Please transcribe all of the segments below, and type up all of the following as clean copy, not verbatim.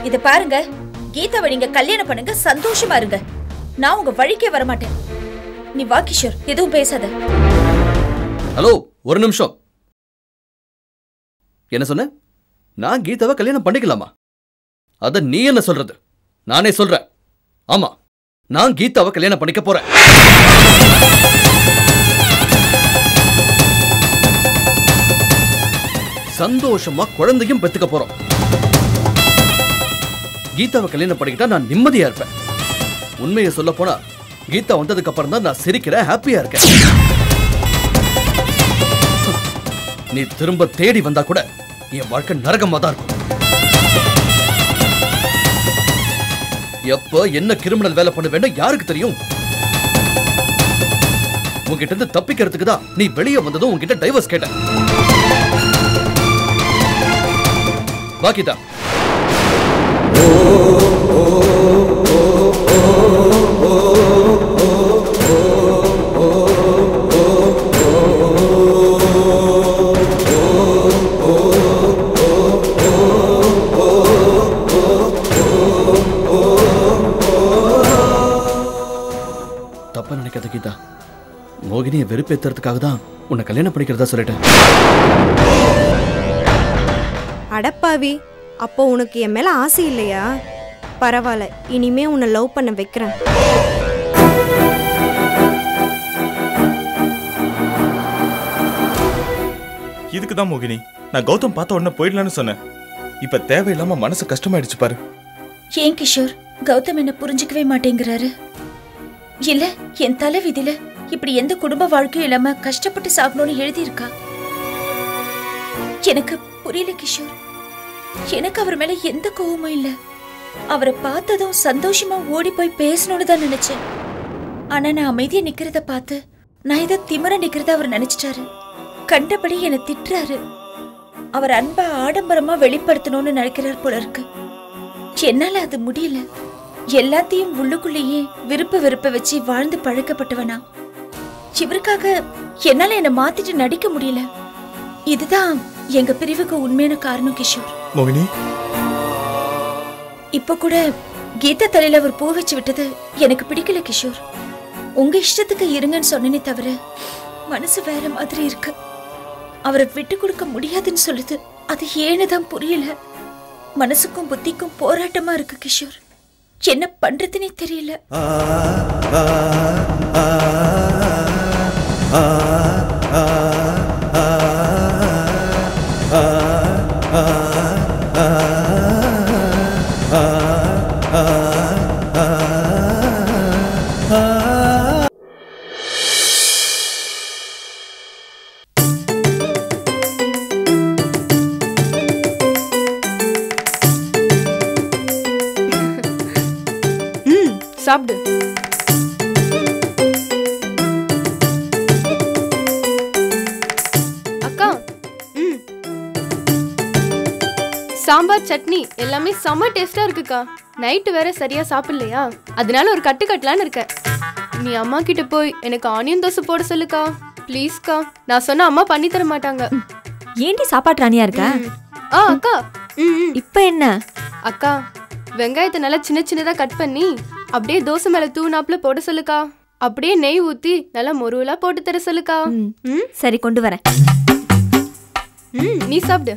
இத பாருங்க, கீதாவை நீங்க கல்யாணம் பண்ணுங்க, சந்தோஷமா இருங்க. நான் உங்க வழிக்கே வர மாட்டேன். நீ வா கிஷோர், எதுவும் பேசாத. ஹலோ, ஒரு நிமிஷம். என்ன சொன்ன? நான் கீதாவை கல்யாணம் பண்ணிக்கலாமா? அத நீ என்ன சொல்றது? நானே சொல்றேன். ஆமா, நான் கீதாவை கல்யாணம் பண்ணிக்க போறேன். சந்தோஷமா குழந்தையும் பெத்துக்க போறோம். கீதாவை கல்யாணம் பண்ணிக்கிட்டா நான் நிம்மதியா இருப்பேன். உண்மையை சொல்ல போனா கீதா வந்ததுக்கு அப்புறம் தான் நான் சிரிக்கிறேன், ஹாப்பியா இருக்கேன். நீ திரும்ப தேடி வந்தா கூட என் வாழ்க்கை நரகமா தான் இருக்கும். எப்ப என்ன கிரிமினல் வேலை பண்ண வேண்டும் யாருக்கு தெரியும்? உன்கிட்ட இருந்து தப்பிக்கிறதுக்கு தான் நீ வெளியே வந்ததும் உன்கிட்ட டைவர்ஸ் கேட்ட. பாக்கிதா, தப்பா நினைக்காத கீதா. மோகினியை வெறுப்பேத்துறதுக்காக தான் உன்னை கல்யாணம் பண்ணிக்கிறதா சொல்லிட்டேன். அடப்பாவி, அப்போ உனக்கு என் மேல ஆசை இல்லையா? பரவாயில்ல, இனிமே உன்னை லவ் பண்ண வைக்கிறேன். இதுக்குதான் மோகினி நான் கௌதம் பார்த்த உடனே போயிடலான்னு சொன்னேன். இப்ப தேவையில்லாம மனசு கஷ்டமாயிடுச்சு பாரு. ஏன் கிஷோர், கௌதம் என்ன புரிஞ்சுக்கவே மாட்டேங்கிறாரு? இல்ல, என் தலை விதியில இப்படி எந்த குடும்ப வாழ்க்கையும் இல்லாம கஷ்டப்பட்டு சாகணும்னு எழுதி இருக்கா? எனக்கு புரியல கிஷோர். எனக்கு அவர் மேல எந்த கோவமும் இல்ல. அவரை பார்த்ததும் சந்தோஷமா ஓடி போய் பேசணும்னு தான் நினைச்சேன். ஆனா நான் அமைதியா நிக்கிறத பார்த்து நான் இதை திமிர நிக்கிறத அவர் நினைச்சிட்டாரு. கண்டபடி என்னை திட்டுறாரு. அவர் அன்பா ஆடம்பரமா வெளிப்படுத்தணும்னு நினைக்கிறார் போல இருக்கு. என்னால அது முடியல. எல்லாத்தையும் உள்ளுக்குள்ளேயே விருப்ப வெறுப்ப வச்சு வாழ்ந்து பழக்கப்பட்டவனா. இவருக்காக என்னால என்ன மாத்திட்டு நடிக்க முடியல. இதுதான் எங்க பிரிவுக்கு உண்மையான காரணம் கிஷோர். மோகினி, இப்ப கூட கீதா தலையில அவர் பூ வச்சு விட்டது எனக்கு பிடிக்கல கிஷோர். உங்க இஷ்டத்துக்கு இருங்கன்னு சொன்னேனே தவிர மனசு வேற மாதிரி இருக்கு. அவரை விட்டு கொடுக்க முடியாதுன்னு சொல்லுது. அது ஏனுதான் புரியல. மனசுக்கும் புத்திக்கும் போராட்டமா இருக்கு கிஷோர். என்ன பண்றதுன்னே தெரியல. சாப்பிடு. அக்கா, சாம்பார் சட்னி எல்லாமே செம்ம டேஸ்டா இருக்குக்கா. நைட்டு வேற சரியா சாப்பிடலையா, அதனால ஒரு கட்டு கட்டலான்னு இருக்கேன். நீ அம்மா கிட்ட போய் எனக்கு ஆனியன் தோசை போட சொல்லுக்கா ப்ளீஸ்க்கா. நான் சொன்ன அம்மா பண்ணி தர மாட்டாங்க. ஏண்டி சாப்பாட்டு ராணியா இருக்க? அக்கா, இப்ப என்ன? அக்கா, வெங்காயத்தை நல்லா சின்ன சின்னதா கட் பண்ணி அப்படியே தோசை மேல தூணாப்புல போட சொல்லுக்கா. அப்படியே நெய் ஊத்தி நல்லா மொருவலா போட்டு தர சொல்லுக்கா. சரி, கொண்டு வரேன். நீ சாப்பிடு.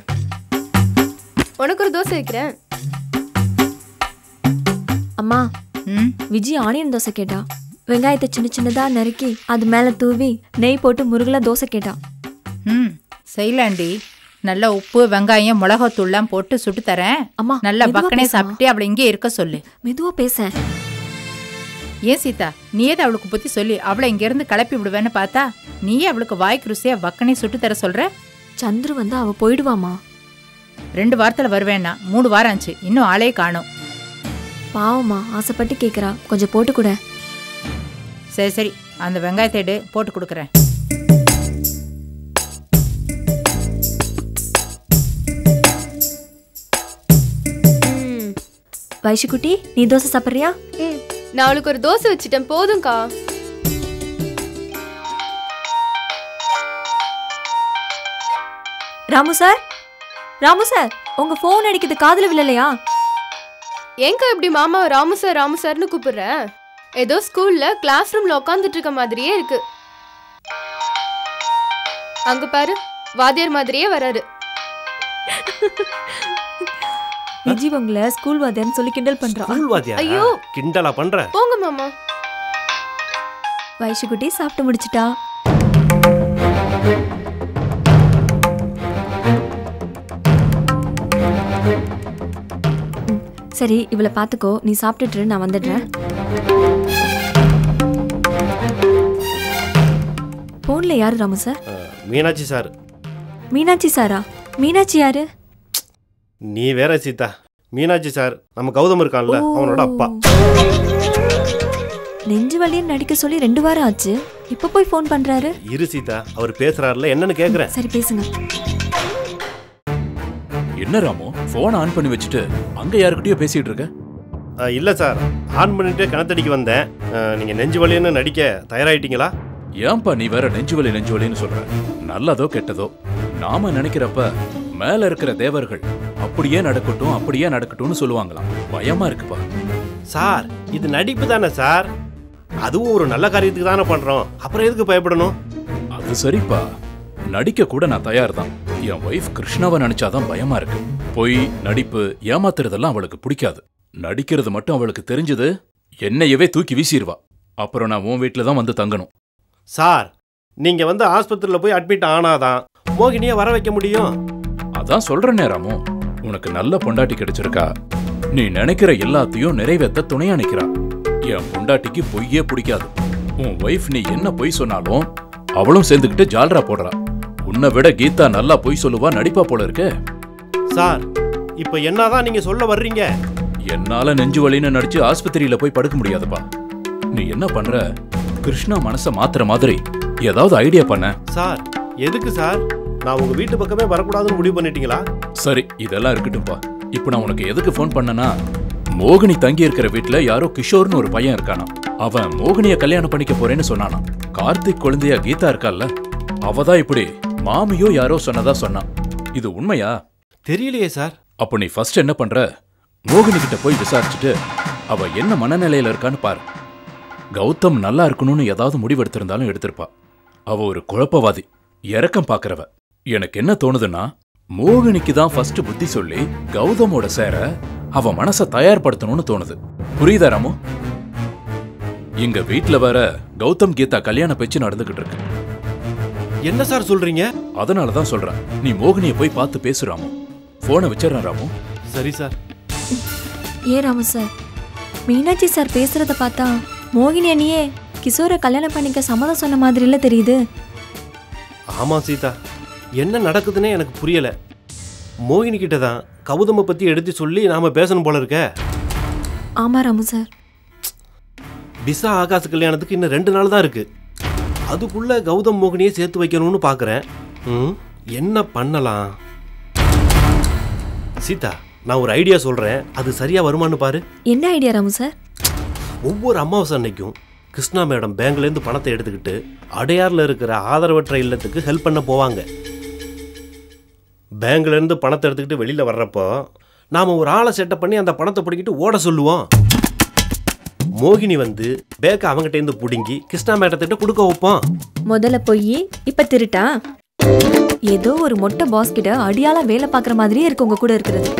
உனக்கு ஒரு தோசை வைக்கிறேன். அம்மா, விஜய் ஆனியன் தோசை கேட்டா. வெங்காயத்தை சின்ன சின்னதா நறுக்கி அது மேல தூவி நெய் போட்டு முருகலா தோசை கேட்டா. செய்யலாண்டி. நல்ல உப்பு வெங்காயம் மிளகாத்தூள்லாம் போட்டு சுட்டு தரேன். அம்மா, நல்லா பக்கனே சாப்பிட்டு அவளை இங்கே இருக்க சொல்லு. மெதுவா பேச. ஏன் சீதா, நீயே தான் அவளுக்கு பத்தி சொல்லி அவளை இங்க இருந்து கிளப்பி விடுவேன்னு பார்த்தா நீயே அவளுக்கு வாய்க்கு ருசியா பக்கனே சுட்டு தர சொல்ற. சந்துரு வந்து அவ போயிடுவாமா. 2 வாரத்துல வருவேன்னா 3 வாரம் ஆச்சு, இன்னும் ஆளே காணோம். பாவமா, ஆசைப்பட்டு கேக்குறா, கொஞ்சம் போட்டு கூட. சரி சரி, அந்த வெங்காயத்தை எடு, போட்டு கொடுக்குறேன். வைஷுக்குட்டி, நீ தோசை சாப்பிட்றியா? நான் அவளுக்கு ஒரு தோசை வச்சுட்டேன், போதும்க்கா. ராமு சார், ராமு சார், உங்க போன் அடிக்குது, காதுல விழலையா? ஏங்க இப்படி மாமா ராமு சார்னு கூப்பிடுற? ஏதோ ஸ்கூல்ல கிளாஸ் ரூம்ல உட்காந்துட்டு இருக்க மாதிரியே இருக்கு. அங்க பாரு, வாத்தியார் மாதிரியே வராரு. விஜி உங்களை ஸ்கூல் வாத்தியார்னு சொல்லி கிண்டல் பண்றான். ஐயோ கிண்டலா பண்ற? போங்க மாமா. வைஷுக்குட்டி சாப்பிட்டு முடிச்சிட்டா. சரி, இவளை பார்த்துக்கோ, நீ சாப்பிட்டுட்டு நான் வந்துடுறேன். போன்ல யாரு ராமு சார்? மீனாட்சி சார். மீனாட்சி சாரா? மீனாட்சி யாரு? நீ வேற சீதா. மீனாட்சி சார் நம்ம கௌதம் இருக்கான்ல, அவனோட அப்பா. நெஞ்சு வலின்னு நடிக்க சொல்லி 2 வாரம் ஆச்சு, இப்ப போய் ஃபோன் பண்றாரு. இரு சீதா, அவர் பேசுறாருல, என்னன்னு கேக்குறேன். சரி பேசுங்க. என்ன ராமு, போன் ஆன் பண்ணி வச்சுட்டு அங்க யாருக்கிட்டயோ பேசிட்டு இருக்க? இல்ல சார், ஆன் பண்ணிட்டு கணத்தடிக்கு வந்தேன். நீங்க நெஞ்சு வலின்னு நடிக்க தயாராயிட்டீங்களா? ஏன்பா நீ வேற நெஞ்சு வலின்னு சொல்ற? நல்லதோ கெட்டதோ நாம நினைக்கிறப்ப மேல இருக்கிற தேவர்கள் அப்படியே நடக்கட்டும்னு சொல்லுவாங்களாம். பயமா இருக்குப்பா. சார், இது நடிப்பு தானே சார். அதுவும் ஒரு நல்ல காரியத்துக்கு தானே பண்றோம், அப்புறம் எதுக்கு பயப்படணும்? அது சரிப்பா, நடிக்க கூட நான் தயார் தான். என் ஒய்ஃப் கிருஷ்ணாவை நினைச்சாதான் பயமா இருக்கு. பொய், நடிப்பு, ஏமாத்துறதெல்லாம் அவளுக்கு பிடிக்காது. நடிக்கிறது மட்டும் அவளுக்கு தெரிஞ்சது என்னையவே தூக்கி வீசிடுவா. அப்புறம் நான் உன் வீட்டுல தான் வந்து தங்கணும். சார், நீங்க வந்து ஆஸ்பத்திரியில போய் அட்மிட் ஆனாதான் மோகினியை வர வைக்க முடியும். அதான் சொல்றேனே ராமு, உனக்கு நல்ல பொண்டாட்டி கிடைச்சிருக்கா. நீ நினைக்கிற எல்லாத்தையும் நிறைவேற்ற துணையா நிக்கிறா. என் பொண்டாட்டிக்கு பொய்யே பிடிக்காது. உன் ஒய்ஃப் நீ என்ன பொய் சொன்னாலும் அவளும் சேர்ந்துக்கிட்டு ஜால்ரா போடுறா. உன்னை விட கீதா நல்லா பொய் சொல்லுவா, நடிப்பா போல இருக்கு. சார், இப்ப என்னதான் நீங்க சொல்ல வர்றீங்க? என்னால நெஞ்சு வலின்னு நடிச்சு ஆஸ்பத்திரியில போய் படுக்க முடியாதுப்பா. நீ என்ன பண்ற? கிருஷ்ணா மனசை மாத்துற மாதிரி ஏதாவது ஐடியா பண்ண. சார், எதுக்கு சார்? நான் உங்க வீட்டு பக்கமே வரக்கூடாதுன்னு முடிவு பண்ணிட்டீங்களா? சரி, இதெல்லாம் இருக்கட்டும்பா. இப்ப நான் உனக்கு எதுக்கு போன் பண்ணனா, மோகினி தங்கி இருக்கிற வீட்டுல யாரோ கிஷோர்னு ஒரு பையன் இருக்கானா. அவன் மோகினிய கல்யாணம் பண்ணிக்க போறேன்னு சொன்னானா. கார்த்திக் குழந்தையா கீதா இருக்கால்ல, அவதான் இப்படி மாமியோ யாரோ சொன்னதா சொன்னான். இது உண்மையா? தெரியலையே சார். அப்ப நீ ஃபர்ஸ்ட் என்ன பண்ற, மோகினி கிட்ட போய் விசாரிச்சுட்டு அவ என்ன மனநிலையில இருக்கான்னு பாரு. கௌதம் நல்லா இருக்கணும்னு ஏதாவது முடிவெடுத்திருந்தாலும் எடுத்திருப்பா. அவ ஒரு குழப்பவாதி, இரக்கம் பாக்குறவ. எனக்கு என்ன தோணுதுன்னா, மோகினிக்கு தான் ஃபர்ஸ்ட் புத்தி சொல்லி கௌதமோட சேர அவ மனசை தயார்படுத்தணும்னு தோணுது. புரியுதா ராமு? இங்க வீட்டுல வேற கௌதம் கீதா கல்யாண பேச்சு நடந்துகிட்டு இருக்கு. என்ன சார் சொல்றீங்க? அதனாலதான் சொல்றேன், நீ மோகினியை போய் பார்த்து பேசு ராமு. போனை வச்சிடறேன் ராமு. சரி சார். ஏ ராமு சார், மீனாட்சி சார் பேசுறத பார்த்தா மோகினி அண்ணியே கிஷோரை கல்யாணம் பண்ணிக்க சம்மதம் சொன்ன மாதிரி இல்ல தெரியுது. ஆமா சீதா, என்ன நடக்குதுன்னே எனக்கு புரியல. மோகினி கிட்ட தான் கௌதம பத்தி எடுத்து சொல்லி நாம பேசணும் போல இருக்க. ஆமா ராமு சார். பிசா ஆகாஷ் கல்யாணத்துக்கு இன்னும் 2 நாள் தான் இருக்கு. அதுக்குள்ள கௌதம் மோகினியை சேர்த்து வைக்கணும்னு பாக்குறேன். என்ன பண்ணலாம்? சீதா, நான் ஒரு ஐடியா சொல்றேன், அது சரியா வருமானு பாரு. என்ன ஐடியா ராமு சார்? ஒவ்வொரு அமாவாசை அன்னைக்கும் கிருஷ்ணா மேடம் பேங்க்ல இருந்து பணத்தை எடுத்துக்கிட்டு அடையாறுல இருக்கிற ஆதரவற்ற இல்லத்துக்கு ஹெல்ப் பண்ண போவாங்க. பேங்க்ல இருந்து பணத்தை எடுத்துக்கிட்டு வெளியில வர்றப்போ நாம ஒரு ஆளை செட்டப் பண்ணி அந்த பணத்தை பிடிக்கிட்டு ஓட சொல்லுவோம். மோகினி வந்து பேக்க அவங்ககிட்ட இருந்து புடுங்கி கிருஷ்ணா மேடத்திட்ட கொடுக்க வைப்போம். முதல்ல போய் இப்ப திருட்டா? ஏதோ ஒரு மொட்டை பாஸ் கிட்ட அடியால வேலை பாக்குற மாதிரியே இருக்கு உங்க கூட இருக்கிறது.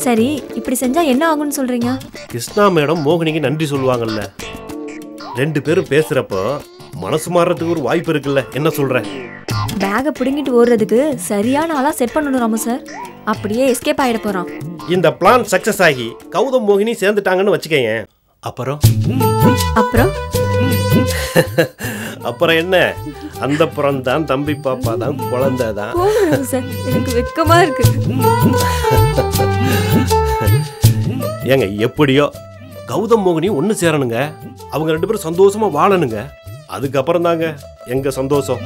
சரி, இப்படி செஞ்சா என்ன ஆகும்னு சொல்றீங்க? கிருஷ்ணா மேடம் மோகினிக்கு நன்றி சொல்லுவாங்கல்ல. 2 பேரும் பேசுறப்போ மனசு மாறுறதுக்கு ஒரு வாய்ப்பு இருக்குல்ல. என்ன சொல்ற? பேக பிடுங்கிட்டு ஓடுறதுக்கு சரியான ஆளா செட் பண்ணணும் ராமு சார். அப்படியே எஸ்கேப் ஆயிட போறான். இந்த பிளான் சக்சஸ் ஆகி கௌதம் மோகினி சேர்ந்துட்டாங்கன்னு வச்சுக்கேன். அப்புறம் அப்புறம் என்ன? அந்த புறம் தான் தம்பி பாப்பா தான் குழந்தை தான். எனக்கு வெக்கமா இருக்கு. ஏங்க, எப்படியோ கௌதம் மோகினி ஒன்று சேரணுங்க. அவங்க 2 பேரும் சந்தோஷமா வாழணுங்க. அதுக்கப்புறம் தாங்க எங்க சந்தோஷம்.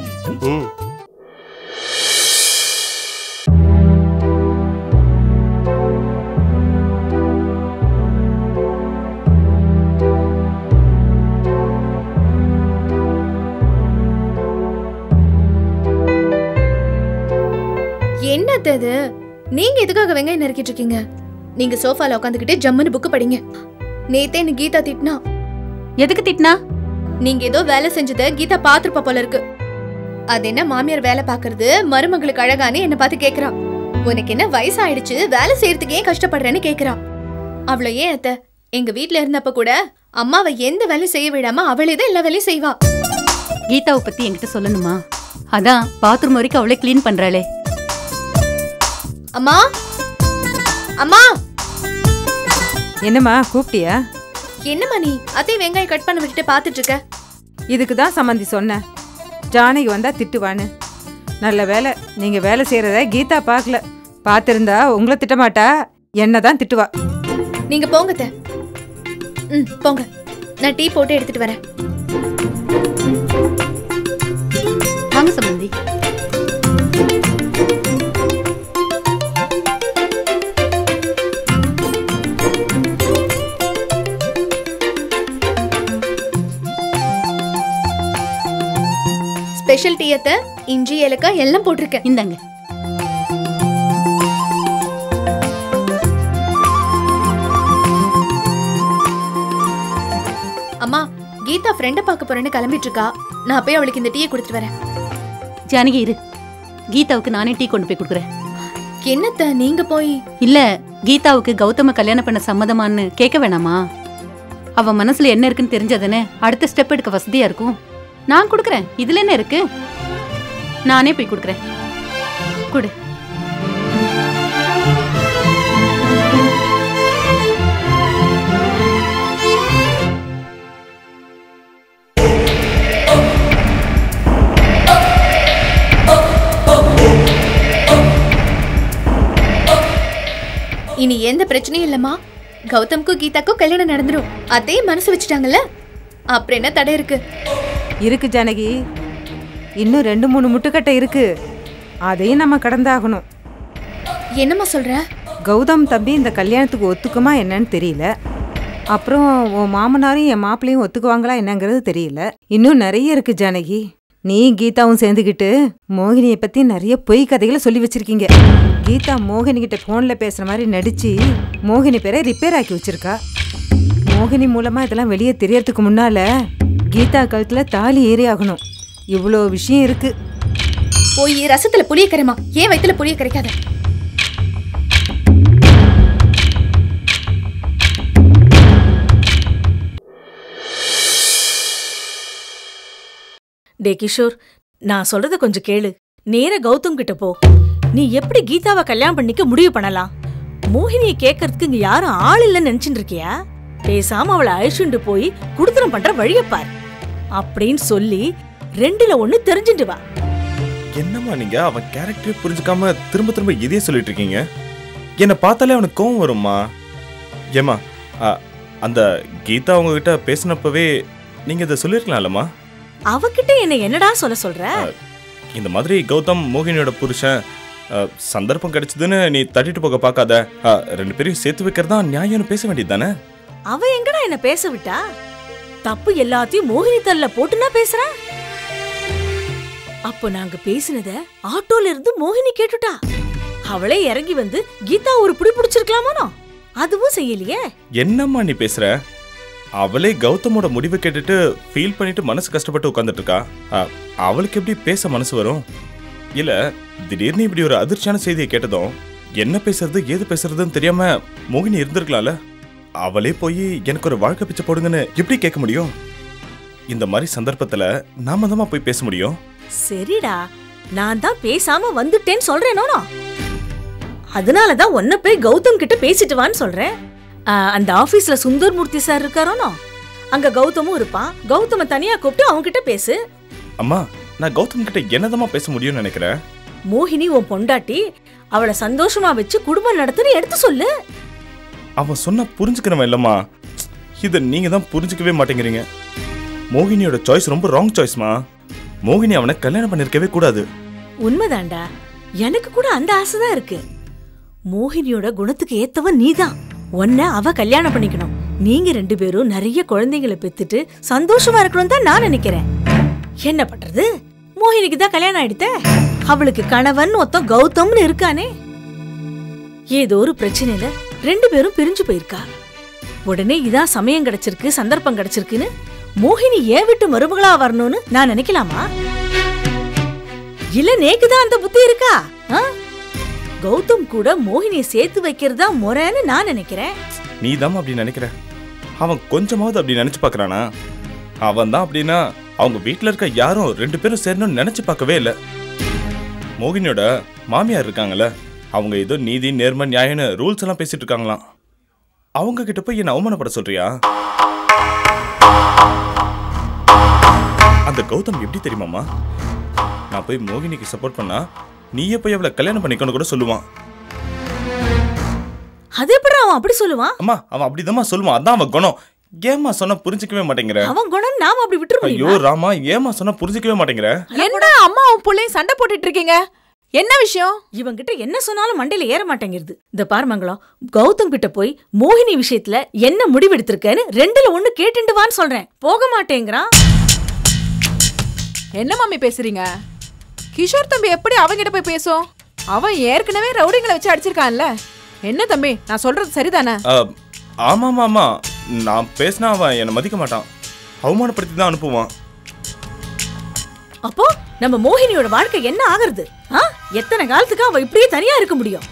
என்னது நீங்க எதுக்காக வெங்காயம் நறுக்கிட்டு இருக்கீங்க? நீங்க சோஃபால உட்காந்துக்கிட்டு ஜம்முன்னு புக்கு படிங்க. நேத்தே என்ன கீதா திட்டினா. எதுக்கு திட்டினா? நீங்க ஏதோ வேலை செஞ்சத கீதா பாத்துருப்பா போல இருக்கு. அது என்ன மாமியார் வேலை பாக்குறது மருமகளுக்கு அழகானு என்ன பார்த்து கேக்குறா. உனக்கு என்ன வயசாயிடுச்சு, வேலை செய்யறதுக்கு ஏன் கஷ்டப்படுறேன்னு கேக்குறா. அவள ஏன் அத்தை, எங்க வீட்டுல இருந்தப்ப கூட அம்மாவை எந்த வேலையும் செய்ய விடாம அவளேதான் எல்லா வேலையும் செய்வா. கீதாவை பத்தி என்கிட்ட சொல்லணுமா? அதான் பாத்ரூம் வரைக்கும் அவளே கிளீன் பண்றாளே. அம்மா அம்மா. என்னம்மா கூப்பிட்டியா? என்னம்மா நீ அத்தை வெங்காயம் கட் பண்ண விட்டுட்டு பாத்துட்டு இருக்க? இதுக்கு தான் சம்மந்தி சொன்னேன், ஜானகி வந்தா திட்டுவான்னு. நல்ல வேலை நீங்க வேலை செய்யறத கீதா பார்க்கல. பார்த்திருந்தா உங்களை திட்டமாட்டா, என்னதான் திட்டுவா. நீங்க போங்க அத்தை. போங்க, நான் டீ போட்டு எடுத்துட்டு வரேன். வாங்க சம்பந்தி. ஸ்பெஷல் டீ அத்தை, இஞ்சி ஏலக்காய் எல்லாம் போட்டிருக்கேன். இந்தாங்க. அம்மா, கீதா ஃப்ரெண்ட பார்க்க போறேன்னு கிளம்பிட்டு இருக்கா. நான் போய் அவளுக்கு இந்த டீயை கொடுத்துட்டு வரேன். ஜானகி இரு, கீதாவுக்கு நானே டீ கொண்டு போய் கொடுக்குறேன். என்னத்த நீங்க போய்? இல்ல, கீதாவுக்கு கௌதம கல்யாணம் பண்ண சம்மதமான்னு கேட்க வேணாமா? அவ மனசுல என்ன இருக்குன்னு தெரிஞ்சதானே அடுத்த ஸ்டெப் எடுக்க வசதியா இருக்கும். நான் கொடுக்குறேன், இதுல என்ன இருக்கு? நானே போய் கொடுக்குறேன். கொடு. இனி எந்த பிரச்சனையும் இல்லம்மா. கௌதம்க்கும் கீதாக்கும் கல்யாணம் நடந்துரும். அதே மனசு வச்சுட்டாங்கல்ல, அப்புறம் என்ன தடை இருக்கு? இருக்கு ஜானகி, இன்னும் 2-3 முட்டுக்கட்டை இருக்கு, அதையும் நம்ம கடந்தாகணும். என்னம்மா சொல்ற? கௌதம் தம்பி இந்த கல்யாணத்துக்கு ஒத்துக்குமா என்னன்னு தெரியல. அப்புறம் உன் மாமனாரும் என் மாப்பிள்ளையும் ஒத்துக்குவாங்களா என்னங்கிறது தெரியல. இன்னும் நிறைய இருக்கு ஜானகி. நீ கீதாவும் சேர்ந்துக்கிட்டு மோகினியை பத்தி நிறைய பொய் கதைகளை சொல்லி வச்சிருக்கீங்க. கீதா மோகினி கிட்ட போன்ல பேசுற மாதிரி நடிச்சு மோகினி பேரை ரிப்பேர் ஆக்கி வச்சிருக்கா. மோகினி மூலமா இதெல்லாம் வெளியே தெரியறதுக்கு முன்னால கீதா கழுத்துல தாலி ஏறி ஆகணும். இவ்வளோ விஷயம் இருக்கு. போய் ரசத்துல புளிய கரைமா, ஏன் வயித்துல புளிய கரைக்காத. டே கிஷோர், நான் சொல்றத கொஞ்சம் கேளு. நேர கௌதம் கிட்ட போ. நீ எப்படி கீதாவை கல்யாணம் பண்ணிக்க முடிவு பண்ணலாம்? மோகினியை கேட்கறதுக்கு இங்க யாரும் ஆள் இல்லைன்னு நினைச்சுட்டு இருக்கியா? பேசாம அவளை அழிச்சுண்டு போய் குடுத்தனம் பண்ற வழியப்பார் அப்படின்னு சொல்லி 2ல 1 தெரிஞ்சுட்டு வா. என்னம்மா நீங்க அவன் கேரக்டரை புரிஞ்சுக்காம திரும்ப திரும்ப இதே சொல்லிட்டு இருக்கீங்க? என்னை பார்த்தாலே அவனுக்கு கோவம் வரும்மா. ஏமா, அந்த கீதா உங்ககிட்ட பேசினப்பவே நீங்க இதை சொல்லிருக்கலாம்லம்மா. அவகிட்ட என்னடா சொல்ற? இந்த மாதிரி கௌதம் மோகினியோட புருஷன், சந்தர்ப்பம் கிடைச்சதுன்னு நீ தட்டிட்டு போக பார்க்காத, 2 பேரையும் சேர்த்து வைக்கிறதா நியாயம்னு பேச வேண்டியது தானே? அவ எங்கடா என்ன பேச விட்டா? தப்பு எல்லாத்தையும் மோகினி தல்ல போட்டுனா பேசுறா. அப்போ நாங்க பேசினத ஆட்டோல இருந்து மோகினி கேட்டுட்டா. அவளே இறங்கி வந்து கீதா ஒரு புடி பிடிச்சிருக்கலாமோ? அதுவும் செய்யலையே. என்னம்மா நீ பேசுற? அவளே கௌதமோட முடிவை கேட்டுட்டு ஃபீல் பண்ணிட்டு மனசு கஷ்டப்பட்டு உட்காந்துட்டு இருக்கா. அவளுக்கு எப்படி பேச மனசு வரும்? இல்ல திடீர்னு இப்படி ஒரு அதிர்ச்சியான செய்தியை கேட்டதும் என்ன பேசுறது ஏது பேசுறதுன்னு தெரியாம மோகினி இருந்திருக்கலாம்ல. அவளே போய் எனக்கு ஒரு வாழ்க்கை பிச்சை போடுங்கன்னு எப்படி கேட்க முடியும்? இந்த மாதிரி சந்தர்ப்பத்துல நாம தான் போய் பேச முடியும். சரிடா, நான் தான் பேசாம வந்துட்டேன்னு சொல்றேனோ. அதனாலதான் உன்ன போய் கௌதம் கிட்ட பேசிட்டு வான்னு சொல்றேன். அந்த ஆபீஸ்ல சுந்தர்மூர்த்தி சார் இருக்காரோனோ, அங்க கௌதமும் இருப்பான். கௌதம தனியா கூப்பிட்டு அவங்க கிட்ட பேசு. அம்மா, நான் கௌதம் கிட்ட என்னதமா பேச முடியும்னு நினைக்கிறேன். மோகினி உன் பொண்டாட்டி, அவளை சந்தோஷமா வச்சு குடும்பம் நடத்துன்னு எடுத்து சொல்லு. அவன் சொன்னா புரிஞ்சுக்கிறவன் இல்லம்மா. இதை நீங்க தான் புரிஞ்சுக்கவே மாட்டேங்கிறீங்க. மோகினியோட சாய்ஸ் ரொம்ப ராங் சாய்ஸ்மா. மோகினி அவனை கல்யாணம் பண்ணிருக்கவே கூடாது. உண்மைதான்டா, எனக்கு கூட அந்த ஆசைதான் இருக்கு. மோகினியோட குணத்துக்கு ஏத்தவன் நீதான். உன்னை அவ கல்யாணம் பண்ணிக்கணும். நீங்க 2 பேரும் நிறைய குழந்தைங்களை பெத்துட்டு சந்தோஷமா இருக்கணும் தான் நான் நினைக்கிறேன். என்ன பண்றது, மோகினிக்கு தான் கல்யாணம் ஆயிடுத்த. அவளுக்கு கணவன் ஒருத்தன் கௌதம்னு இருக்கானே. ஏதோ ஒரு பிரச்சனையில 2 பேரும் பிரிஞ்சு போயிருக்கா. உடனே இதான் சமயம் கிடைச்சிருக்கு, சந்தர்ப்பம் கிடைச்சிருக்குன்னு மோகினி ஏன் விட்டு மருமகளா வரணும்னு நான் நினைக்கலாமா? இல்ல நேக்குதான் அந்த புத்தி இருக்கா? கௌதம் கூட மோகினியை சேர்த்து வைக்கிறதா முறைன்னு நான் நினைக்கிறேன். நீ தான் அப்படி நினைக்கிற. அவன் கொஞ்சமாவது அப்படி நினைச்சு பாக்குறானா? அவன் தான் அப்படின்னா அவங்க வீட்டுல இருக்க யாரும் 2 பேரும் சேரணும்னு நினைச்சு பார்க்கவே இல்லை. மோகினியோட மாமியார் இருக்காங்கல்ல, அவங்க ஏதோ நீதி நேர்மை நியாயம்னு ரூல்ஸ் எல்லாம் பேசிட்டு இருக்காங்களாம். அவங்க கிட்ட போய் என்ன அவமானப்பட சொல்றியா? அந்த கௌதம் எப்படி தெரியுமாமா? நான் போய் மோகினிக்கு சப்போர்ட் பண்ணா நீயே போய் அவளை கல்யாணம் பண்ணிக்கணும் கூட சொல்லுவான். அது எப்படி அவன் அப்படி சொல்லுவான்? அம்மா அவன் அப்படிதான் சொல்லுவான். அதான் அவன் குணம். ஏமா சொன்னா புரிஞ்சிக்கவே மாட்டேங்கிற? அவன் குணம் நாம அப்படி விட்டுருவோம். ஐயோ ராமா, ஏமா சொன்னா புரிஞ்சிக்கவே மாட்டேங்கிற? என்ன அம்மாவும் பிள்ளையும் சண்டை போட்டுட்டு இருக்கீங்க? என்ன விஷயம்? இவங்கிட்ட என்ன சொன்னாலும் மண்டையில ஏற மாட்டேங்கிறது. இந்த பார் மங்களம், கௌதம் கிட்ட போய் மோகினி விஷயத்துல என்ன முடிவெடுத்திருக்கேன்னு 2ல 1 கேட்டுட்டு வான்னு சொல்றேன். போக மாட்டேங்கிறான். என்ன மாமி பேசுறீங்க? கிஷோர் தம்பி எப்படி அவங்கிட்ட போய் பேசும்? அவன் ஏற்கனவே ரவுடிங்களை வச்சு அடிச்சிருக்கான்ல. என்ன தம்பி, நான் சொல்றது சரிதானே? ஆமா ஆமா, நான் பேசினா அவன் என்னை மதிக்க மாட்டான், அவமானப்படுத்தி தான் அனுப்புவான். அப்போ நம்ம மோகினியோட வாழ்க்கை என்ன ஆகுறது? எத்தனை காலத்துக்கு அவ இப்படியே தனியா இருக்க முடியும்?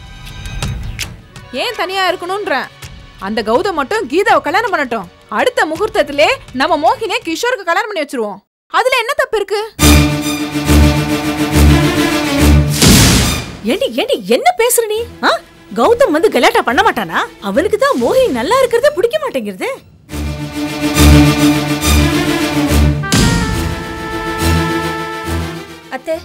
ஏன் தனியா இருக்கணும்ன்ற? அந்த கௌதம் மட்டும் கீதாவை கல்யாணம் பண்ணட்டும். அடுத்த முகூர்த்தத்திலே நம்ம மோகினியை கிஷோருக்கு கல்யாணம் பண்ணி வச்சிருவோம். அதுல என்ன தப்பு இருக்கு? ஏண்டி ஏண்டி என்ன பேசுற நீ? கௌதம் வந்து கலாட்டா பண்ண மாட்டானா? அவனுக்கு தான் மோகினி நல்லா இருக்கிறத பிடிக்க மாட்டேங்கிறது. அத்தை,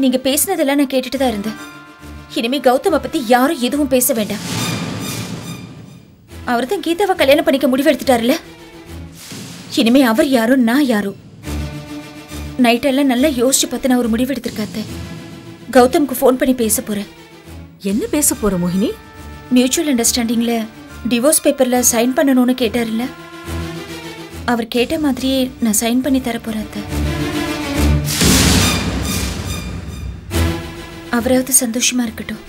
நீங்க பேசினதெல்லாம் நான் கேட்டுட்டு தான் இருந்தேன். இனிமே கௌதம பத்தி யாரும் எதுவும் பேச வேண்டாம். அவர் தான் கீதாவை கல்யாணம் பண்ணிக்க முடிவெடுத்துட்டாருல. இனிமே அவர் யாரும் நான் யாரும். நைட்டெல்லாம் நல்லா யோசிச்சு பார்த்து நான் ஒரு முடிவெடுத்திருக்காத்த. கௌதம்க்கு ஃபோன் பண்ணி பேச போறேன். என்ன பேச போற மோகினி? மியூச்சுவல் அண்டர்ஸ்டாண்டிங்ல டிவோர்ஸ் பேப்பர்ல சைன் பண்ணணும்னு கேட்டாருல்ல, அவர் கேட்ட மாதிரியே நான் சைன் பண்ணி தர போறேன் அத்தை. அவராவது சந்தோஷமா இருக்கட்டும்.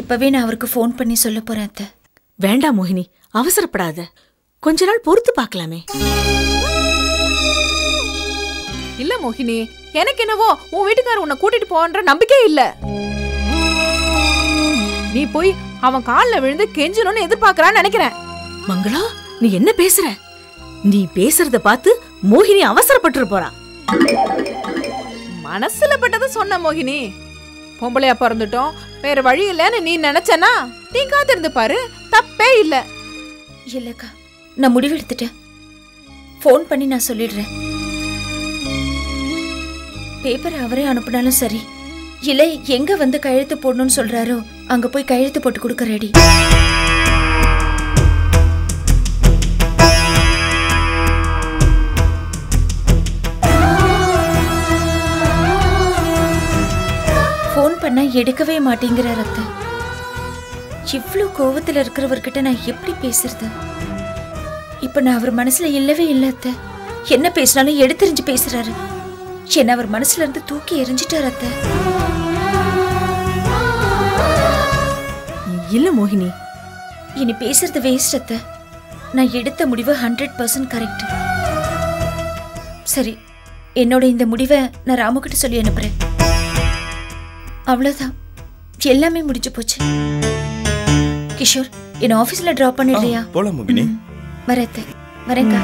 இப்பவே நான் அவருக்கு ஃபோன் பண்ணி சொல்ல போறேன் அத்தை. வேண்டாம் மோகினி, அவசரப்படாத. கொஞ்ச நாள் பொறுத்து பார்க்கலாமே. இல்ல மோகினி, எனக்கு என்னவோ உன் வீட்டுக்காரர் உன்னை கூட்டிட்டு போன்ற நம்பிக்கை இல்ல. நீ போய் அவன் கால்ல விழுந்து கெஞ்சணும்னு எதிர்பார்க்கறான்னு நினைக்கிறேன். மங்களா, நீ என்ன பேசுற? நீ பேசுறத பார்த்து மோகினி அவசரப்பட்டு போறா. மனசுல பட்டதை சொன்ன மோகினி. பொம்பளையா பிறந்துட்டோம், வேற வழி இல்லன்னு நீ நினைச்சனா நீ காத்திருந்து பாரு, தப்பே இல்ல. இல்லக்கா, நான் முடிவெடுத்துட்டேன். ஃபோன் பண்ணி நான் சொல்லிடுறேன். பேப்பர் அவரே அனுப்பினாலும் சரி, இல்லை எங்க வந்து கையெழுத்து போடணும்னு சொல்றாரோ அங்க போய் கையெழுத்து போட்டு கொடுக்க ரெடி. ஃபோன் பண்ணா எடுக்கவே மாட்டேங்கிறார் அத்தை. இவ்ளோ கோவத்துல இருக்கிறவர்கிட்ட நான் எப்படி பேசுறது? இப்ப நான் அவர் மனசுல இல்லவே இல்ல அத்தை. என்ன பேசினாலும் எடுத்தெறிஞ்சு பேசுறாரு. என்ன அவர் மனசுல இருந்து தூக்கி எறிஞ்சிட்டார் அத்தை. இல்ல மோகினி, இனி பேசுறது வேஸ்ட் அத்தை. நான் எடுத்த முடிவு 100% கரெக்ட். சரி, என்னோட இந்த முடிவை நான் ராமுகிட்ட சொல்லி அனுப்புறேன். அவ்வளவுதான், எல்லாமே முடிஞ்சு போச்சு. கிஷோர், என்ன ஆபீஸ்ல டிராப் பண்ணிடுறியா? போலாம் மோகினி. வரேன், வரேங்க.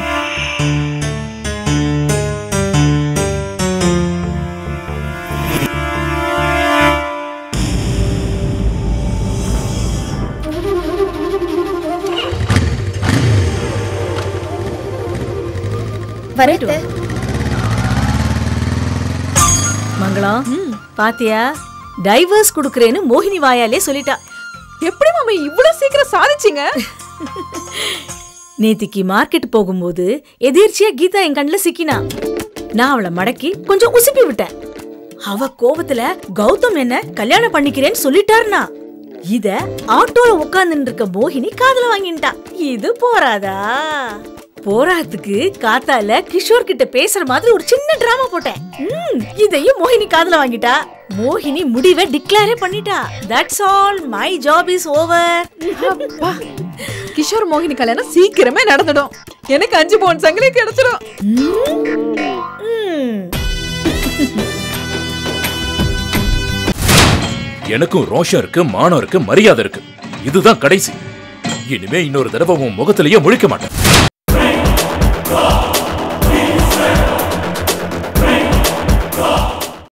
வரேன். மங்களா, பாத்தியா? டைவர்ஸ் குடுக்கறேன்னு மோகினி வாயாலே சொல்லிட்டா. எப்படி மாமா இவ்வளவு சீக்கிரம் சாதிச்சீங்க? நேத்திக்கு மார்க்கெட் போகும்போது எதிர்ச்சியா கீதா என் கண்ணுல சிக்கினா. நான் அவளை மடக்கி கொஞ்சம் உசுப்பி விட்டேன். அவ கோபத்துல கௌதம் என்ன கல்யாணம் பண்ணிக்கிறேன்னு சொல்லிட்டாருனா, இத ஆட்டோல உட்கார்ந்து இருக்க மோகினி காதுல வாங்கிட்டா. இது போறாதா? போராத்துக்கு காத்தால கிஷோர் கிட்ட பேசுற மாதிரி ஒரு சின்ன டிராமா போட்டேன். இதையும் மோகினி காதுல வாங்கிட்டா. மோகினி முடிவை டிக்ளேரே பண்ணிட்டா. That's all, my job is over. Kishore மோகினி கல்யாணம் சீக்கிரமே நடந்துடும். எனக்கு 5 பவுன் சங்கிலி கிடைச்சிடும். எனக்கும் ரோஷம் இருக்கு, மானம் இருக்கு, மரியாதை இருக்கு. இதுதான் கடைசி. இனிமே இன்னொரு தடவை உன் முகத்திலேயே முழிக்க மாட்டேன்.